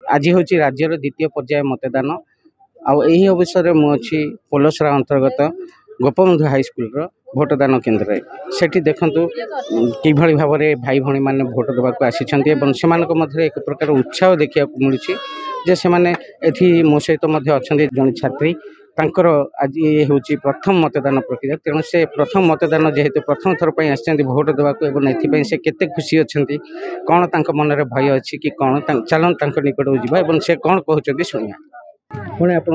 आज हूँ राज्यर द्वितीय पर्याय मतदान आई अवसर मुझे पोलसरा अंतर्गत गोपबंधु हाईस्कल भोटदान केन्द्र से देखु कि भाव में भाई भाई मैंने भोट देवाक आसी एक प्रकार उत्साह देखा मिलूँ जे से मो सहित अच्छा जन छात्री तांकर आज ये हूँ प्रथम मतदान प्रक्रिया तेणु से प्रथम मतदान जेहेतु प्रथम थर पर आसी भोट देवाक एवं से केते खुशी अच्छा कौन तांक मन में भय अच्छी कि कौन चलन निकट को जावा से कौन कहते शुणा पुणी आप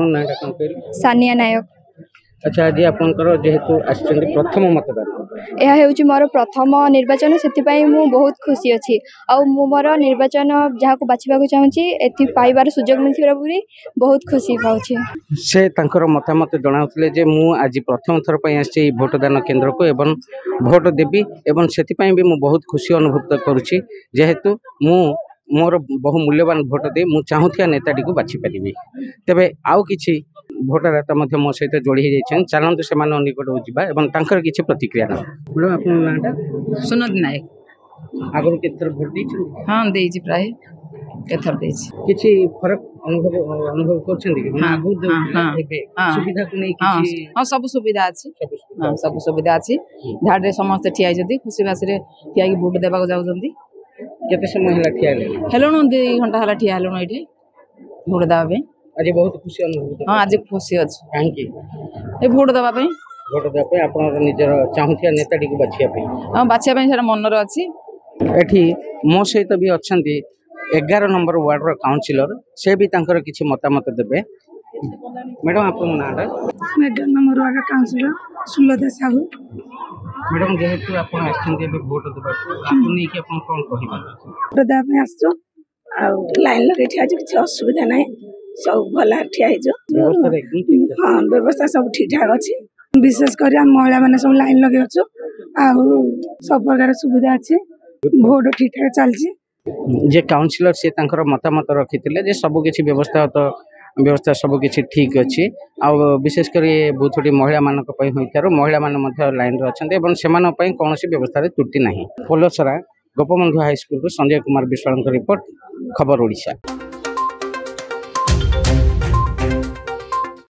सानिया नायक। अच्छा आज आपंकर जेहेतु आसछन्ती प्रथम मतदान यह हेउची मोर प्रथम निर्वाचन से बहुत खुशी अच्छी आउ मोर निर्वाचन जहाँ को बाछा चाहूँगी एथि पाइबार सुजोग मिलता बहुत खुशी पाऊँ से तांकर मतामत जनाउले जे मु आज प्रथम थर पर आसी भोटदान केन्द्र को एवं भोट देवी एवं से भी बहुत खुशी अनुभूत करुच्ची जेहेतु मु मोर बहु मूल्यवान भोट दे मु चाहूथिया नेताटी को बाछि पारिबी तेबे आउ किछि भोटदाता मध्य मो सहित जोड़ी जाइछन चलंतु से मान निकट हो जिबा एवं तांकर किछि प्रतिक्रिया ना बोलो आपन नाटा सुनद नायक आगु केतर भोट दैछि हां देछि प्राय केथर देछि किछि फरक अनुभव करछन्ती कि आगु देबे सुविधा को नै किछि हां सब सुविधा अछि हां सब सुविधा अछि झाड़ रे समस्त ठिया जदी खुशी बासी रे ठिया की भोट देबा जाउ जंदी केते समय हला ठिया हेलोन 2 घंटा हला ठिया हेलोन एठी भोट देबा पे आज बहुत खुशी अनुभव हां आज खुशी अछि काहेकि ए भोट देबा पे आपन निजर चाहूथिया नेताटी को बाछिया पे हां बाछिया पे सेटा मन रे अछि एठी मो सहित भी अछंती 11 नंबर वार्ड रो काउंसिलर से भी तांकर किछि मतामत देबे मैडम आपन नाटा 11 number ward councillor Sulata Sahu madam जेहेतु आप आसछन्ती भोट देबा आपन नै कि आपन कोन कहिबा भोट देबा पे आछो आ लाइन लगे ठिया किछि असुविधा नै सब भला ठिया हिजो हां व्यवस्था सब ठीक ठाक अछि विशेष कर महिला माने सब लाइन लगे अछो आ सब प्रकार सुविधा अछि भोट ठीक ठाक चलछि जे काउंसिलर से तांकर मतामत रखिथिले जे सब किछि व्यवस्था सब किछि ठीक अछि आ विशेषकर बुथटी महिला मानक पय होइतारो महिला मान मध्य लाइन रे अछन्ते एवं सेमान पय कोनोसी व्यवस्था रे त्रुटि नाही Polasara Gopabandhu high school Sanjay Kumar Vishwal report खबर ओडिशा।